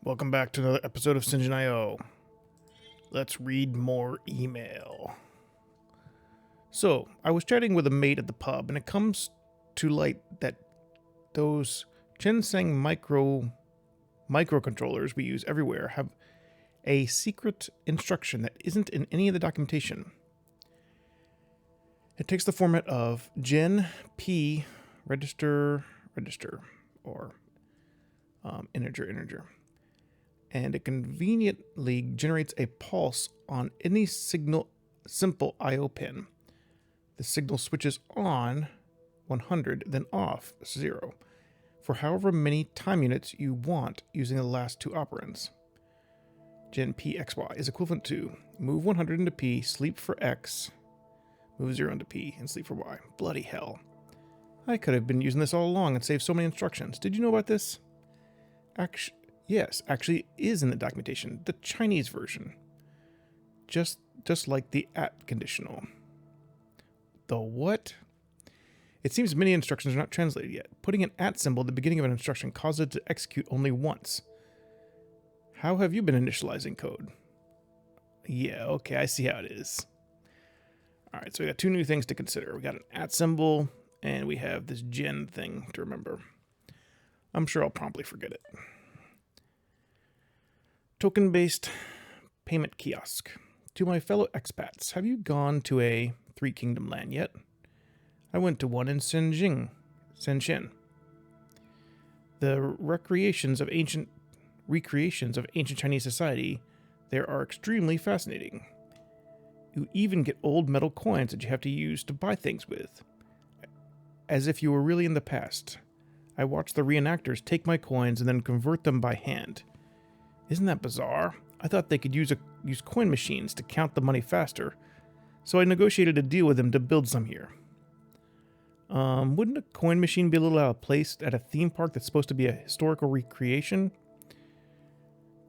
Welcome back to another episode of SHENZHEN. Let's read more email. So, I was chatting with a mate at the pub, and it comes to light that those SHENZHEN microcontrollers we use everywhere have a secret instruction that isn't in any of the documentation. It takes the format of gen p register or integer, and it conveniently generates a pulse on any simple I/O pin. The signal switches on 100, then off 0, for however many time units you want using the last two operands. Gen PXY is equivalent to move 100 into P, sleep for X, move 0 into P, and sleep for Y. Bloody hell. I could have been using this all along and saved so many instructions. Did you know about this? Yes, actually it is in the documentation, the Chinese version. Just like the at conditional. The what? It seems many instructions are not translated yet. Putting an at symbol at the beginning of an instruction causes it to execute only once. How have you been initializing code? Yeah, okay, I see how it is. Alright, so we got two new things to consider. We got an at symbol, and we have this gen thing to remember. I'm sure I'll promptly forget it. Token-based payment kiosk. To my fellow expats, have you gone to a Three Kingdom land yet? I went to one in SHENZHEN. The recreations of ancient Chinese society there are extremely fascinating. You even get old metal coins that you have to use to buy things with, as if you were really in the past. I watched the reenactors take my coins and then convert them by hand. Isn't that bizarre? I thought they could use coin machines to count the money faster, so I negotiated a deal with them to build some here. Wouldn't a coin machine be a little out of place at a theme park that's supposed to be a historical recreation?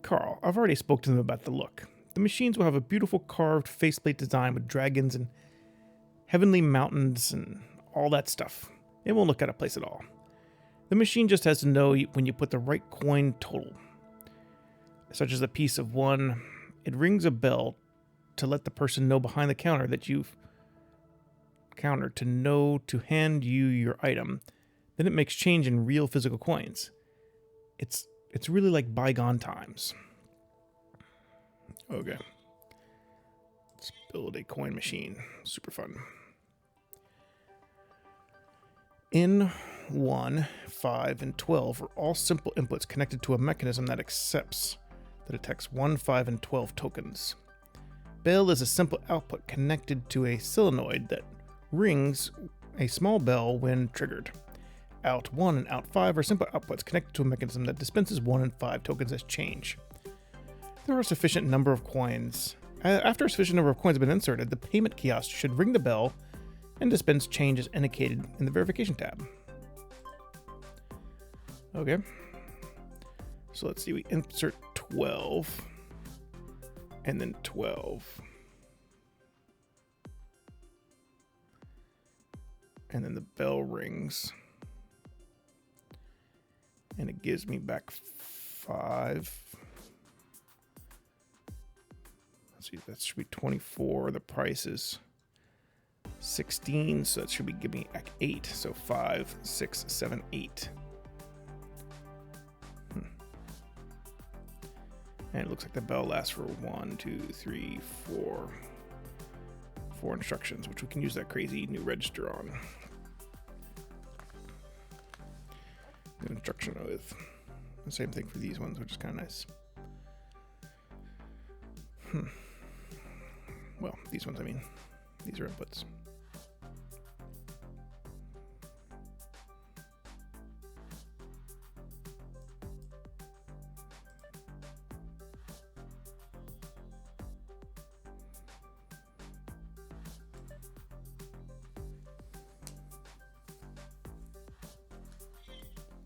Carl, I've already spoke to them about the look. The machines will have a beautiful carved faceplate design with dragons and heavenly mountains and all that stuff. It won't look out of place at all. The machine just has to know when you put the right coin total, such as a piece of 1. It rings a bell to let the person know behind the counter that you've to know to hand you your item. Then it makes change in real physical coins. It's really like bygone times. Okay. Let's build a coin machine. Super fun. In 1, 5, and 12 are all simple inputs connected to a mechanism that detects 1, 5, and 12 tokens. Bell is a simple output connected to a solenoid that rings a small bell when triggered. Out 1 and out 5 are simple outputs connected to a mechanism that dispenses 1 and 5 tokens as change. There are a sufficient number of coins. After a sufficient number of coins have been inserted, the payment kiosk should ring the bell and dispense change as indicated in the verification tab. Okay. So let's see, we insert 12 and then 12. And then the bell rings. And it gives me back 5. Let's see, that should be 24. The price is 16, so that should be giving me back 8. So 5, 6, 7, 8. And it looks like the bell lasts for 1, 2, 3, 4. 4 instructions, which we can use that crazy new register on. New instruction with the same thing for these ones, which is kind of nice. Well, these ones, I mean. These are inputs.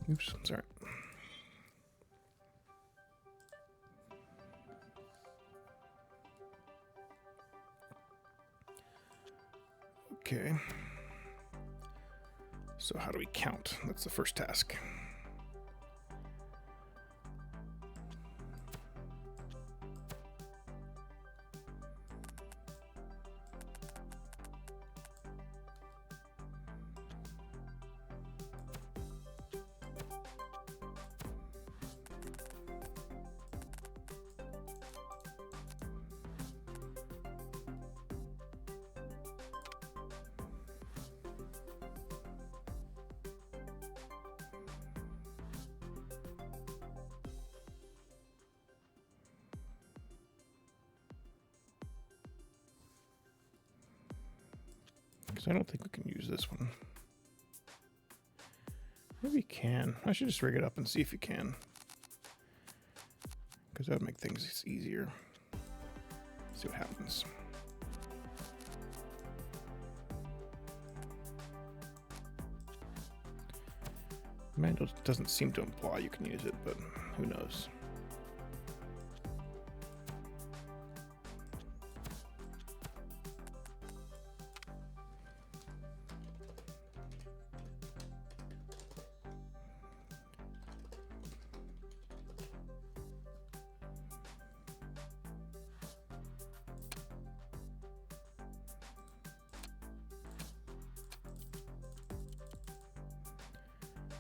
Oops, sorry. Okay. So how do we count? That's the first task. Because I don't think we can use this one. Maybe you can. I should just rig it up and see if you can. Because that would make things easier. See what happens. Manual doesn't seem to imply you can use it, but who knows.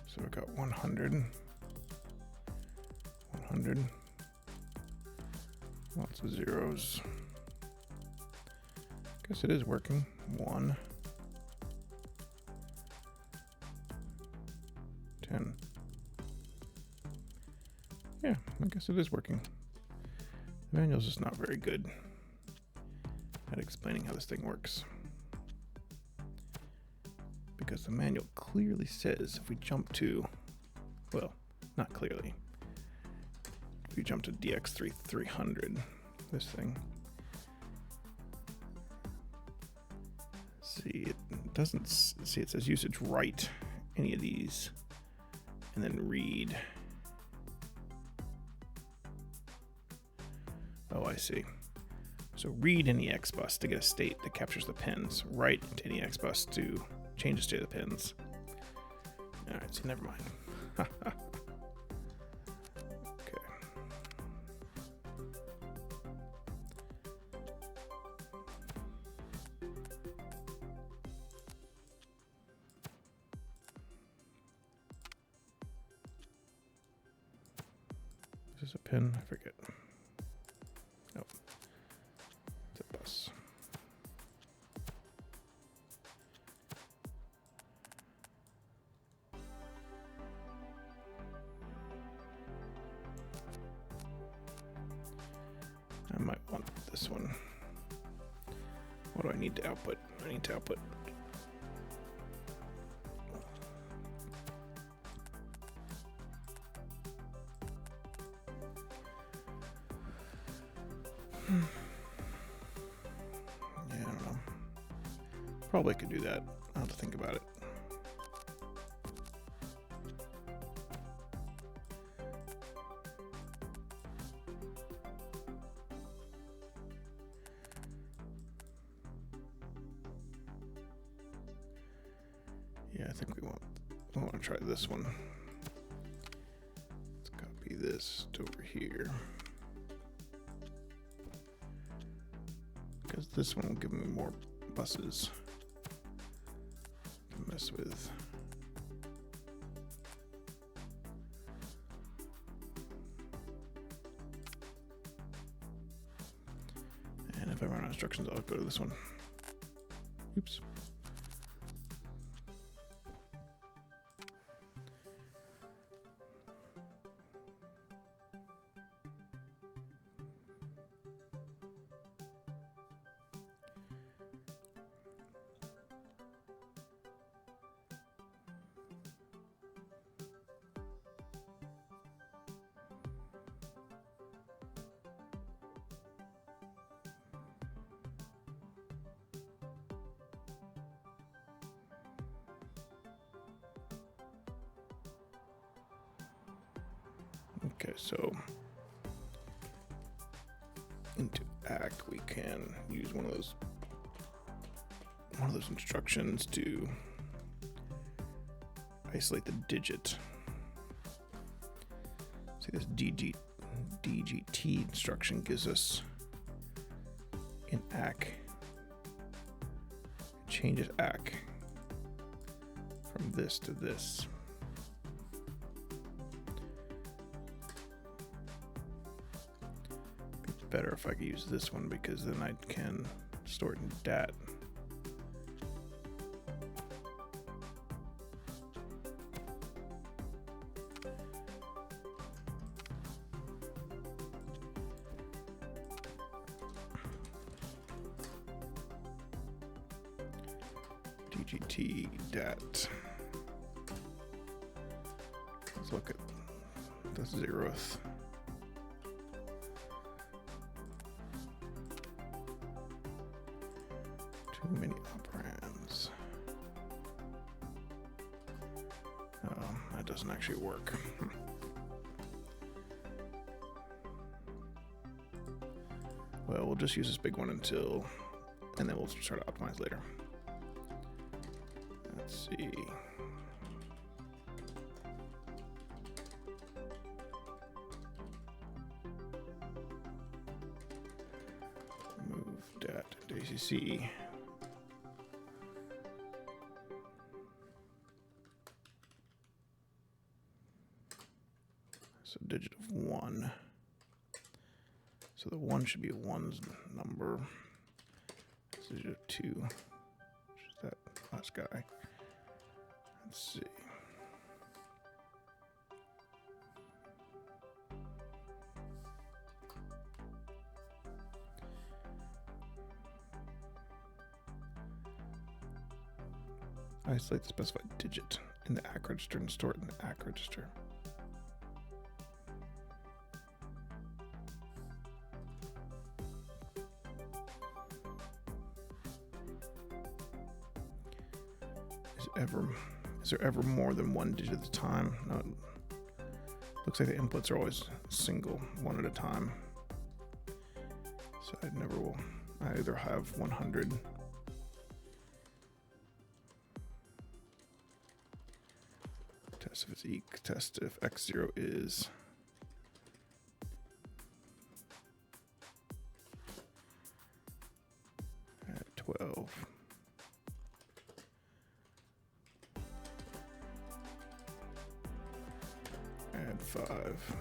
So we got 100, 100, lots of zeros. Guess it is working. 1, 10. Yeah, I guess it is working. The manual's just not very good at explaining how this thing works. Because the manual clearly says if we jump to, well, not clearly, if we jump to DX300, this thing, see, it doesn't, see, it says usage write any of these, and then read. Oh, I see. So read any X bus to get a state that captures the pins, write into any X bus to change the state of the pins. All right, so never mind. Okay. Is this a pin? I forget. Nope. It's a bus. I might want this one. What do I need to output? I need to output. Yeah, I don't know. Probably could do that. I'll have to think about it. Yeah, I think we want to try this one. Let's copy this to over here. Because this one will give me more buses to mess with. And if I run out of instructions, I'll go to this one. Oops. Okay, so into ACK we can use one of those instructions to isolate the digit. See, this DGT instruction gives us in ACK, it changes ACK from this to this. Better if I could use this one because then I can store it in DAT. DGT dat. Let's look at the 0th. Too many operands. Oh, that doesn't actually work. Well, we'll just use this big one until, and then we'll try to optimize later. Let's see. Move dat to ACC. So digit of 1. So the 1 should be a 1's number. So digit of 2. Which is that last guy. Let's see. Isolate the specified digit in the ACK register and store it in the ACK register. Is there ever more than one digit at a time? No, looks like the inputs are always single, one at a time. So I never will. I either have 100. Test if it's equal. Test if x0 is. At 12. Add 5.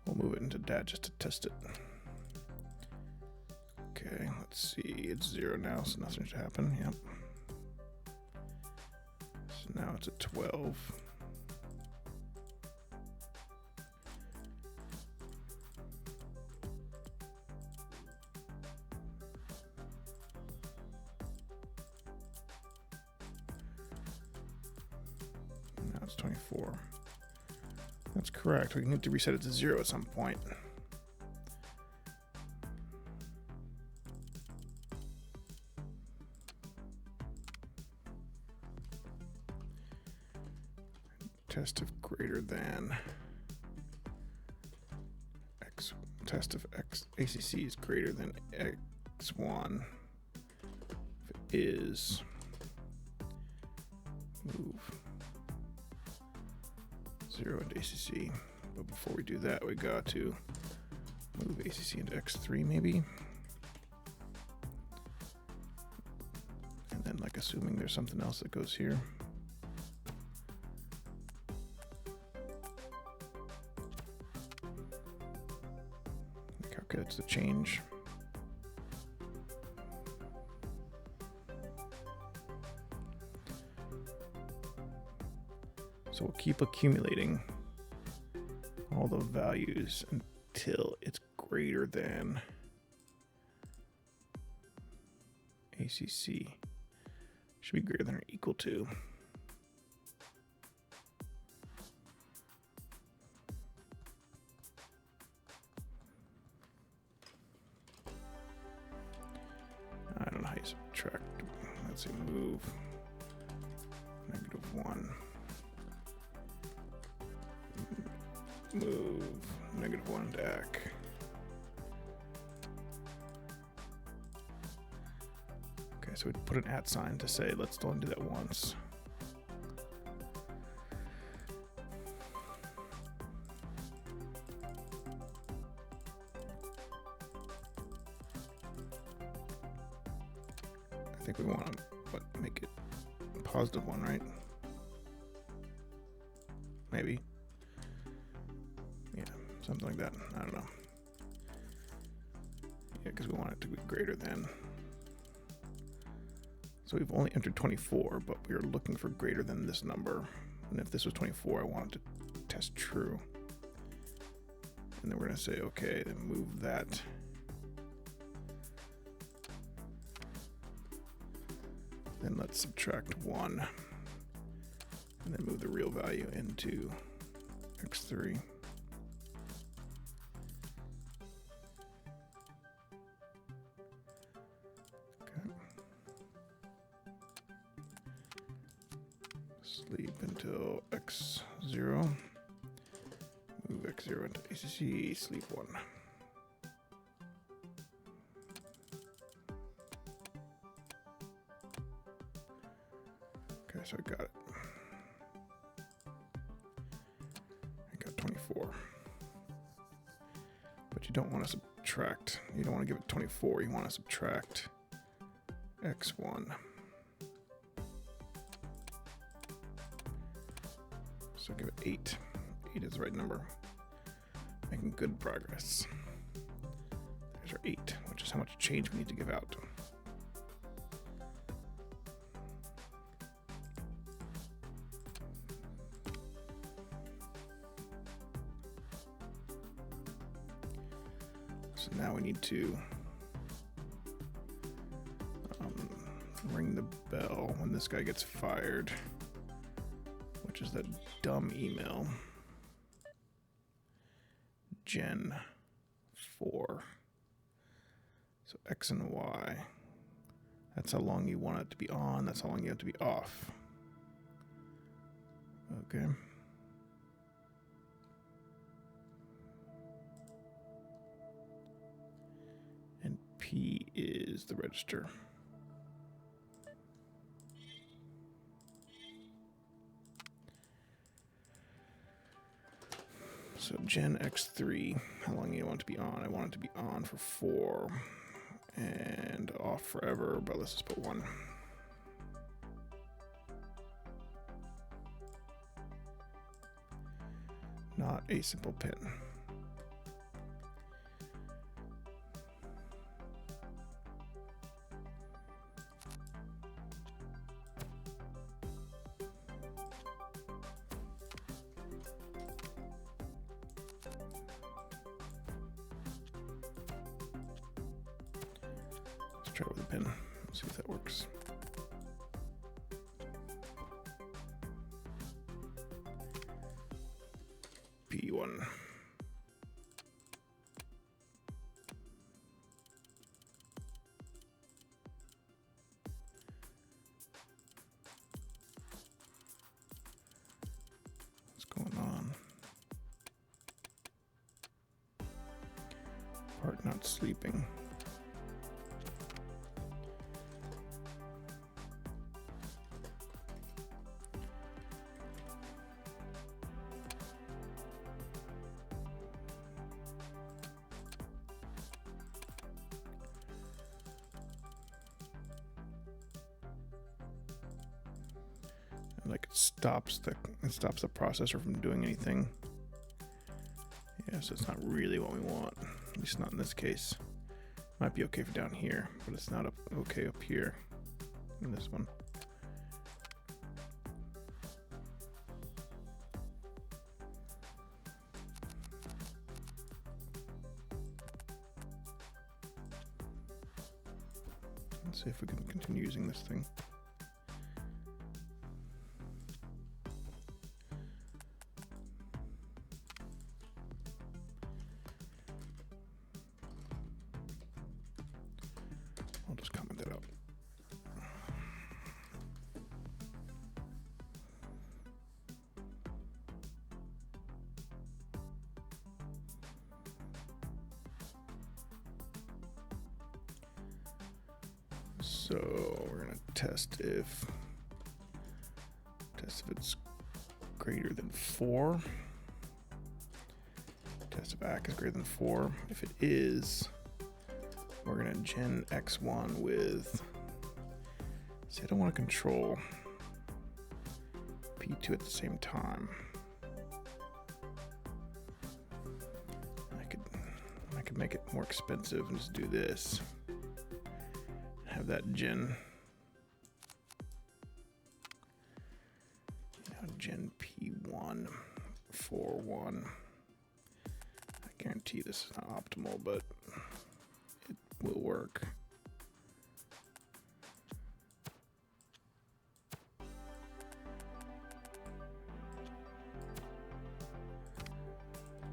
We'll move it into dat just to test it. Okay, let's see. It's 0 now, so nothing should happen. Yep. So now it's at 12. Now it's 24. That's correct. We need to reset it to 0 at some point. Test if greater than x. Test if x ACC is greater than x1. If it is, move 0 into ACC. But before we do that, we got to move ACC into x3 maybe. And then, like, assuming there's something else that goes here. Calculates the change. So we'll keep accumulating all the values until it's greater than ACC. Should be greater than or equal to. I don't know how you subtract. Let's see, move -1. Move -1 DAC. Okay, so we'd put an @ sign to say let's only do that once. I think we want to make it a +1, right? Maybe. Yeah, something like that. I don't know. Yeah, because we want it to be greater than. So we've only entered 24, but we are looking for greater than this number. And if this was 24, I wanted to test true. And then we're going to say, okay, then move that. Then let's subtract 1. And then move the real value into x3. Okay. Sleep until x0. Move x0 into ACC, sleep 1. Okay, so I got it. I got 24. But you don't want to subtract. You don't want to give it 24. You want to subtract x1. So give it 8. 8 is the right number. Making good progress. There's our 8, which is how much change we need to give out. So now we need to ring the bell when this guy gets fired, which is that dumb email. Gen 4. So X and Y. That's how long you want it to be on. That's how long you have to be off. Okay. And P is the register. So Gen X3, how long do you want it to be on? I want it to be on for 4 and off forever, but let's just put 1. Not a simple pin. Try it with a pin. Let's see if that works. P1. What's going on? Part not sleeping. Like it stops the processor from doing anything. Yeah, so it's not really what we want. At least not in this case. Might be okay for down here, but it's not okay up here in this one. Let's see if we can continue using this thing. I'll just comment that out. So we're gonna test if it's greater than 4. Test if ACK is greater than 4. If it is, we're gonna gen X1 with, see, I don't want to control P2 at the same time. I could make it more expensive and just do this. Have that gen 1, 4, 1. I guarantee this is not optimal, but it will work.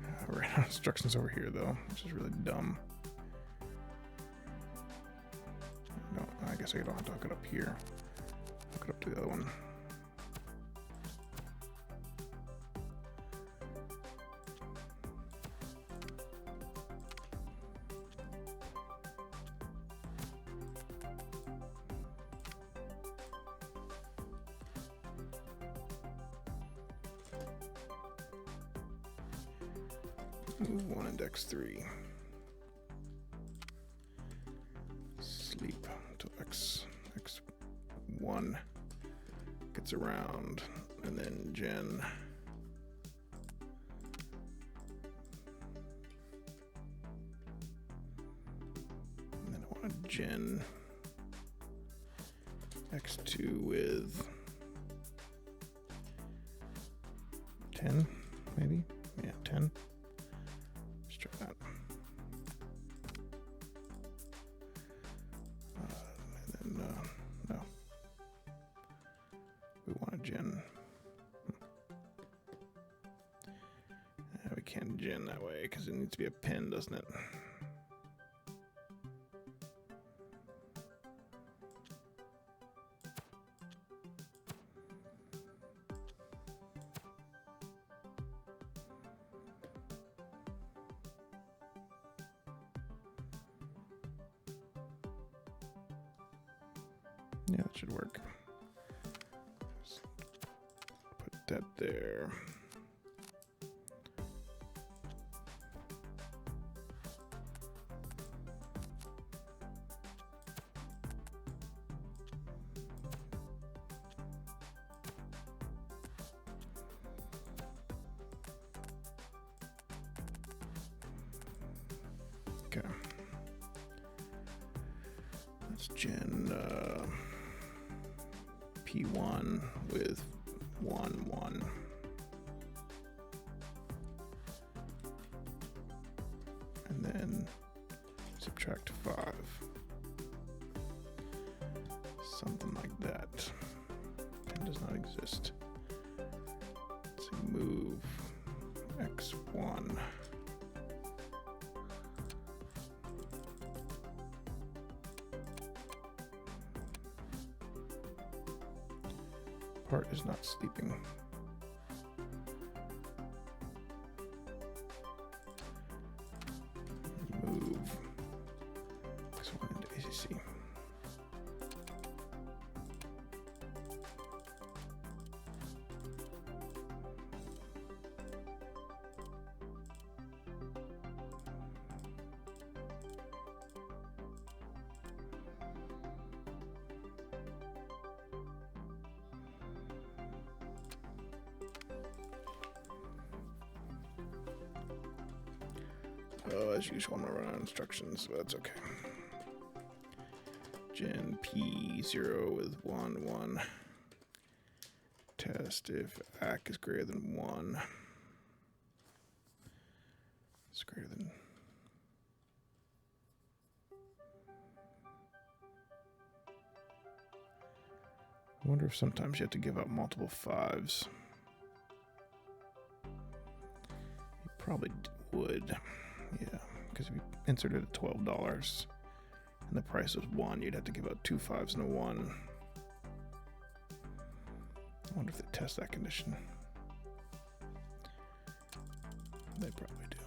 I ran out of instructions over here, though, which is really dumb. No, I guess I don't have to hook it up here. Hook it up to the other one. Move 1 index 3. Sleep till x1 gets around, and then gen. And then I want to gen x2 with 10, maybe? Yeah, 10. Let's try that. And then, no. We want to gen. We can't gen that way because it needs to be a pin, doesn't it? Yeah, that should work. Just put that there. Okay. Let's gen P1 with 1, 1. And then subtract 5. Something like that. Pen does not exist. Let's see, move x1. Part is not sleeping. Move x1 into ACC. As usual, I'm gonna run out of instructions, so that's okay. Gen P0 with 1, 1. Test if ACK is greater than 1. It's greater than. I wonder if sometimes you have to give out multiple 5s. You probably would. Yeah, because if you inserted at $12 and the price was 1, you'd have to give out 2 5s and a 1. I wonder if they test that condition. They probably do.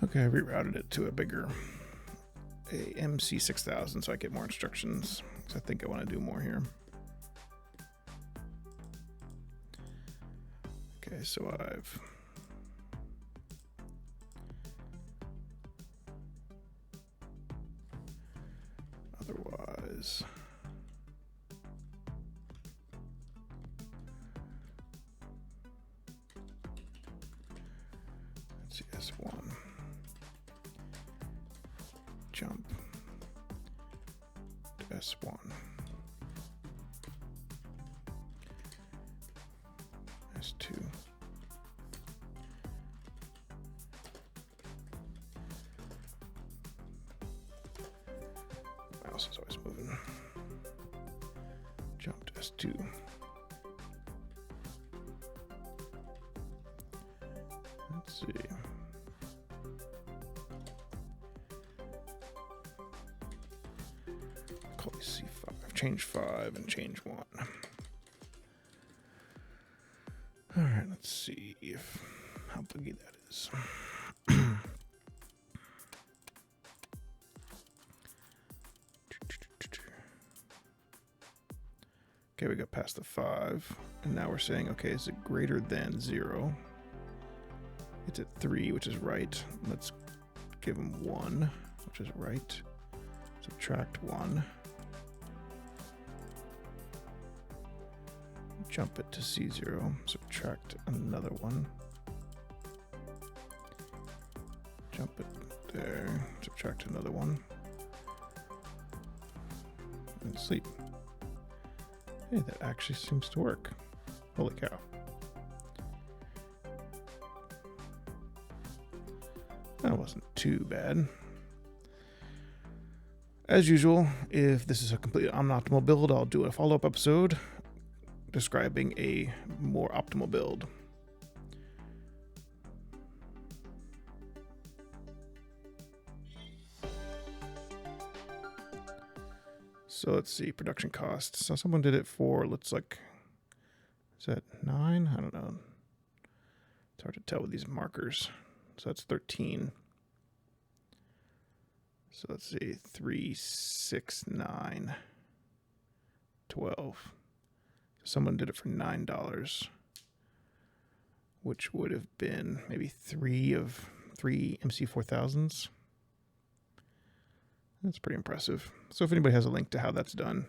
Okay, I rerouted it to a bigger MC6000 so I get more instructions. So I think I want to do more here. Okay, so I've otherwise let's see, S1 jump to S1 S2 mouse is always moving. Jump to S2. Let's see. Call these C5. Change 5 and change 1. All right, let's see if how buggy that is. Okay, we got past the 5, and now we're saying, okay, is it greater than 0? It's at 3, which is right. Let's give them 1, which is right. Subtract 1. Jump it to C0. Subtract another 1. Jump it there. Subtract another 1. And sleep. Hey, that actually seems to work. Holy cow. That wasn't too bad. As usual, if this is a completely unoptimal build, I'll do a follow-up episode describing a more optimal build. So let's see, production costs. So someone did it for, looks like, is that 9? I don't know. It's hard to tell with these markers. So that's 13. So let's see, 3, 6, 9, 12. So someone did it for $9, which would have been maybe 3 MC4000s. That's pretty impressive. So if anybody has a link to how that's done,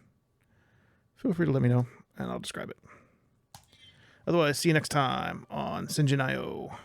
feel free to let me know, and I'll describe it. Otherwise, see you next time on SHENZHEN.io.